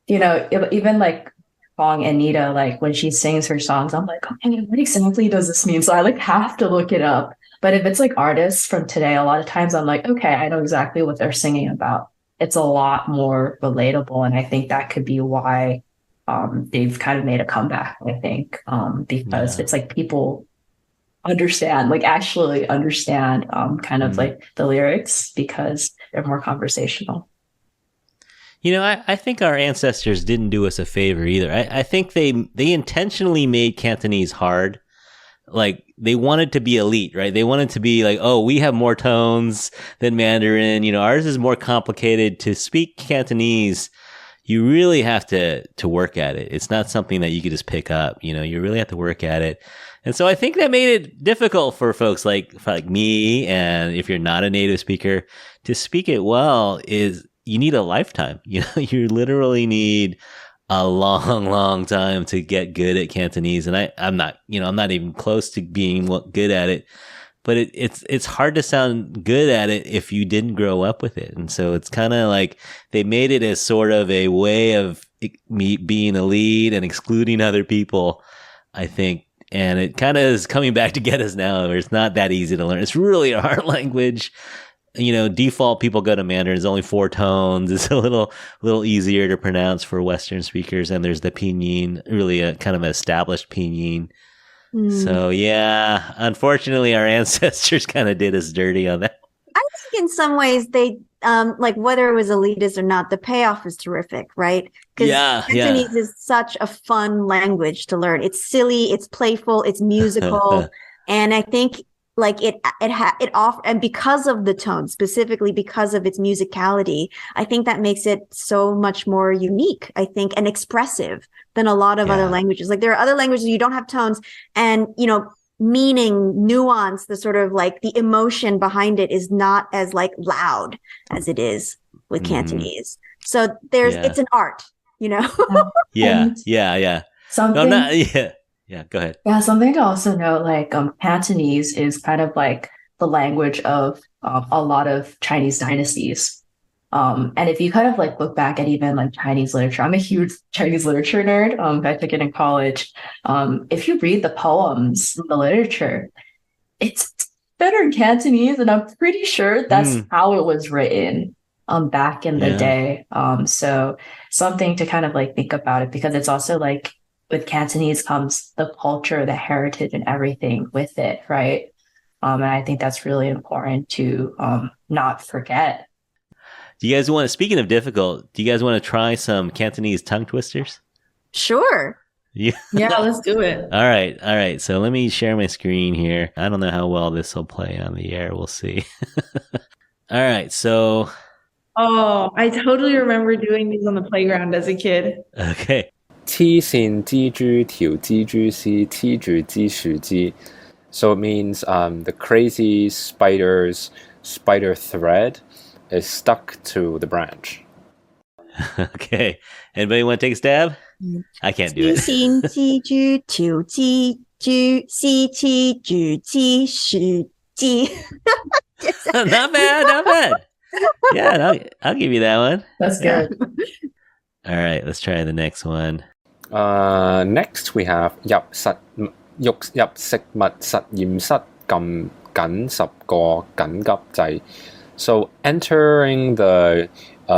even like Guang and Nita, like when she sings her songs, I'm like, okay, what exactly does this mean? So I like have to look it up. But if it's like artists from today, a lot of times I'm like, okay, I know exactly what they're singing about. It's a lot more relatable. And I think that could be why they've kind of made a comeback, I think, because it's like people understand, like actually understand kind of like the lyrics because they're more conversational. I think our ancestors didn't do us a favor either. I think they intentionally made Cantonese hard. Like they wanted to be elite, right? They wanted to be like, oh, we have more tones than Mandarin. Ours is more complicated. To speak Cantonese, you really have to work at it. It's not something that you could just pick up. You really have to work at it. And so I think that made it difficult for folks like me, and if you're not a native speaker, to speak it well is you need a lifetime. You literally need a long, long time to get good at Cantonese. And I'm not even close to being good at it, but it's hard to sound good at it if you didn't grow up with it. And so it's kind of like they made it as sort of a way of me being a lead and excluding other people, I think. And it kind of is coming back to get us now, where it's not that easy to learn. It's really a hard language. Default people go to Mandarin. There's only 4 tones. It's a little easier to pronounce for Western speakers. And there's the pinyin, really a kind of established pinyin. So yeah, unfortunately, our ancestors kind of did us dirty on that. I think in some ways they, like whether it was elitist or not, the payoff is terrific, right? Because Cantonese is such a fun language to learn. It's silly, it's playful, it's musical, and I think like it off, and because of the tone, specifically because of its musicality, I think that makes it so much more unique, I think, and expressive than a lot of other languages. Like there are other languages you don't have tones, and meaning, nuance, the sort of like the emotion behind it is not as like loud as it is with Cantonese. So it's an art, Yeah. Something. Yeah, go ahead. Yeah, something to also note, like Cantonese is kind of like the language of a lot of Chinese dynasties. And if you kind of like look back at even like Chinese literature, I'm a huge Chinese literature nerd. I took it in college. If you read the poems, the literature, it's better in Cantonese, and I'm pretty sure that's how it was written back in the day. So something to kind of like think about it, because it's also like with Cantonese comes the culture, the heritage, and everything with it, right? And I think that's really important to not forget. Do you guys want to, speaking of difficult, do you guys want to try some Cantonese tongue twisters? Sure. Yeah, let's do it. All right. So let me share my screen here. I don't know how well this will play on the air. We'll see. All right, so... Oh, I totally remember doing these on the playground as a kid. Okay. 黐線蜘蛛條蜘蛛絲黐住支樹枝. So it means the crazy spider's spider thread is stuck to the branch. Okay. Anybody want to take a stab? I can't do it. 黐線蜘蛛條蜘蛛絲黐住支樹枝. Not bad. Yeah, I'll give you that one. That's good. All right, let's try the next one. Next we have 入食物實驗室撳緊10個緊急掣. So entering the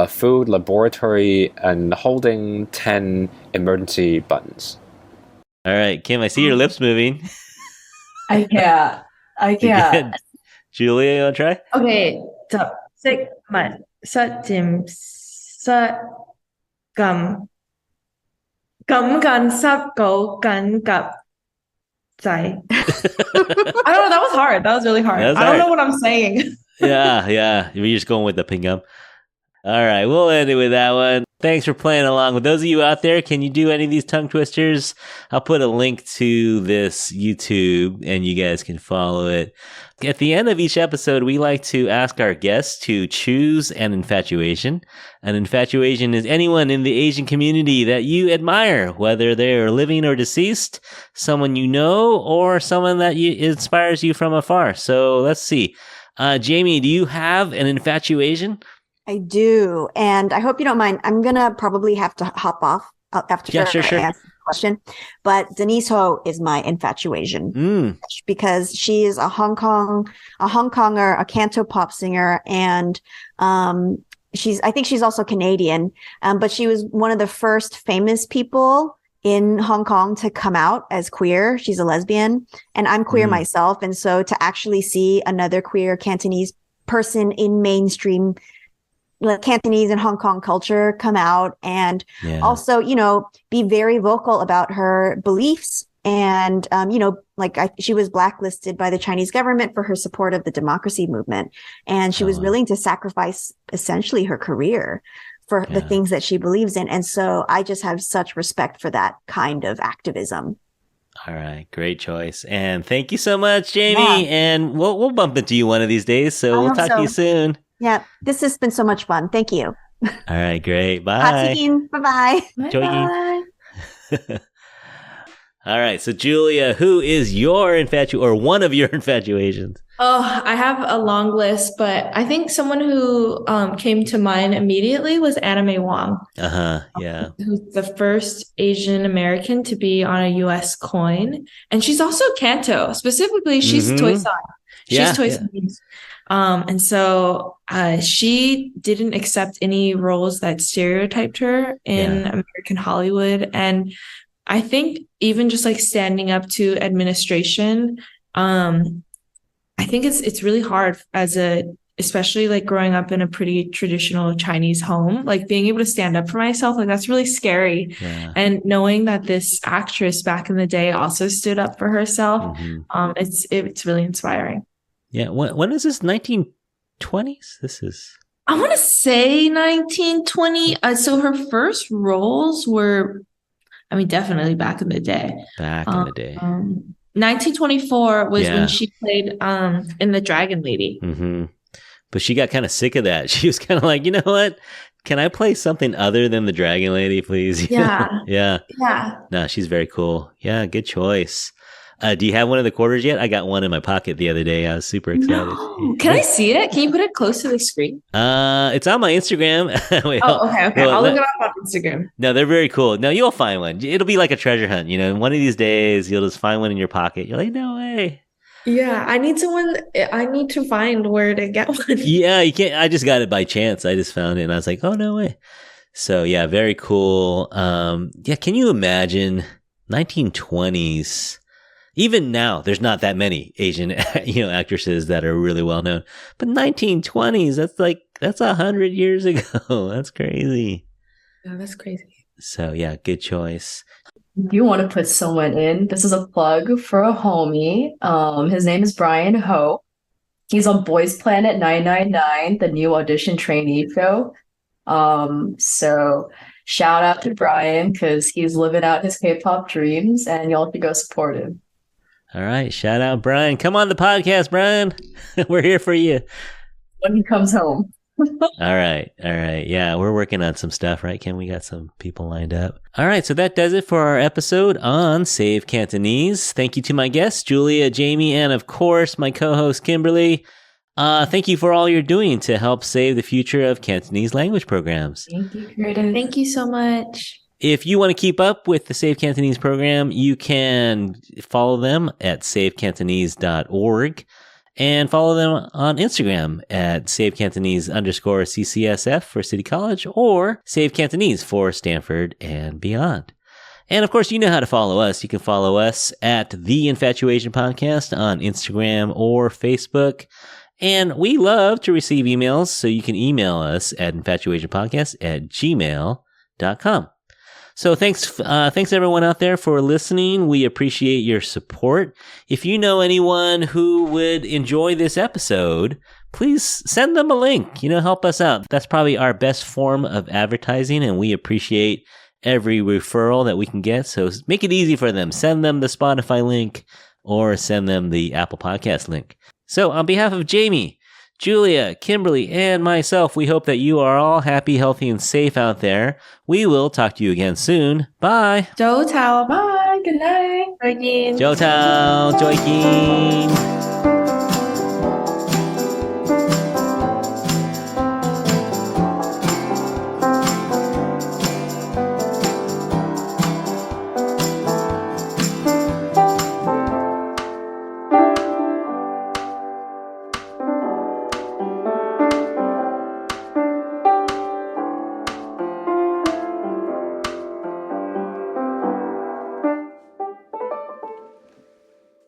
food laboratory and holding 10 emergency buttons. All right, Kim, I see your lips moving. I can't. Julia, you want to try? Okay, 入食物實驗室撳緊10個緊急掣. I don't know, that was hard. That was really hard. I don't know what I'm saying. Yeah. We're just going with the pingum. All right, we'll end it with that one. Thanks for playing along. With those of you out there, can you do any of these tongue twisters? I'll put a link to this YouTube and you guys can follow it. At the end of each episode, we like to ask our guests to choose an infatuation. An infatuation is anyone in the Asian community that you admire, whether they're living or deceased, someone you know, or someone that inspires you from afar. So let's see. Jamie, do you have an infatuation? I do. And I hope you don't mind. I'm going to probably have to hop off after I answer the question. But Denise Ho is my infatuation because she is a Hong Konger, a Canto pop singer. And I think she's also Canadian. But she was one of the first famous people in Hong Kong to come out as queer. She's a lesbian and I'm queer myself. And so to actually see another queer Cantonese person in mainstream like Cantonese and Hong Kong culture come out and also, be very vocal about her beliefs. And, she was blacklisted by the Chinese government for her support of the democracy movement. And she was willing to sacrifice essentially her career for the things that she believes in. And so I just have such respect for that kind of activism. All right. Great choice. And thank you so much, Jamie. Yeah. And we'll bump into you one of these days. So we'll talk to you soon. Yeah. This has been so much fun. Thank you. All right. Great. Bye. Bye-bye. Bye. All right. So Julia, who is your or one of your infatuations? Oh, I have a long list, but I think someone who came to mind immediately was Anna May Wong. Yeah. Who's the first Asian American to be on a U.S. coin. And she's also Canto. Specifically, she's Toy Son. She's Toy Son. And so she didn't accept any roles that stereotyped her in American Hollywood. And I think even just like standing up to administration, I think it's really hard especially like growing up in a pretty traditional Chinese home, like being able to stand up for myself, like that's really scary. Yeah. And knowing that this actress back in the day also stood up for herself, it's really inspiring. Yeah. When is this? 1920s? This is... I want to say 1920. So her first roles were, definitely back in the day. 1924 was when she played in The Dragon Lady. Mm-hmm. But she got kind of sick of that. She was kind of like, you know what? Can I play something other than The Dragon Lady, please? Yeah. No, she's very cool. Yeah, good choice. Do you have one of the quarters yet? I got one in my pocket the other day. I was super excited. No. Can I see it? Can you put it close to the screen? It's on my Instagram. Wait, okay. I'll look it up on Instagram. No, they're very cool. No, you'll find one. It'll be like a treasure hunt. One of these days, you'll just find one in your pocket. You're like, no way. Yeah, I need to find where to get one. Yeah, you can't. I just got it by chance. I just found it and I was like, oh, no way. So yeah, very cool. Can you imagine 1920s? Even now, there's not that many Asian, actresses that are really well known. But 1920s, that's 100 years ago. That's crazy. Yeah, that's crazy. So yeah, good choice. If you want to put someone in, this is a plug for a homie. His name is Brian Ho. He's on Boys Planet 999, the new audition trainee show. So shout out to Brian because he's living out his K-pop dreams, and y'all should go support him. All right. Shout out, Brian. Come on the podcast, Brian. We're here for you. When he comes home. All right. Yeah, we're working on some stuff, right, Kim? We got some people lined up. All right. So that does it for our episode on Save Cantonese. Thank you to my guests, Julia, Jamie, and of course, my co-host, Kimberly. Thank you for all you're doing to help save the future of Cantonese language programs. Thank you, Curtis. Thank you so much. If you want to keep up with the Save Cantonese program, you can follow them at savecantonese.org and follow them on Instagram at savecantonese_CCSF for City College or Save Cantonese for Stanford and beyond. And of course, you know how to follow us. You can follow us at The InfatuAsian Podcast on Instagram or Facebook. And we love to receive emails, so you can email us at infatuasianpodcast@gmail.com. So thanks everyone out there for listening. We appreciate your support. If you know anyone who would enjoy this episode, please send them a link. Help us out. That's probably our best form of advertising, and we appreciate every referral that we can get. So make it easy for them. Send them the Spotify link or send them the Apple Podcast link. So on behalf of Jamie, Julia, Kimberly, and myself, we hope that you are all happy, healthy, and safe out there. We will talk to you again soon. Bye. 早唞 Bye. Good night. 再見 Joe Tao, Joy King.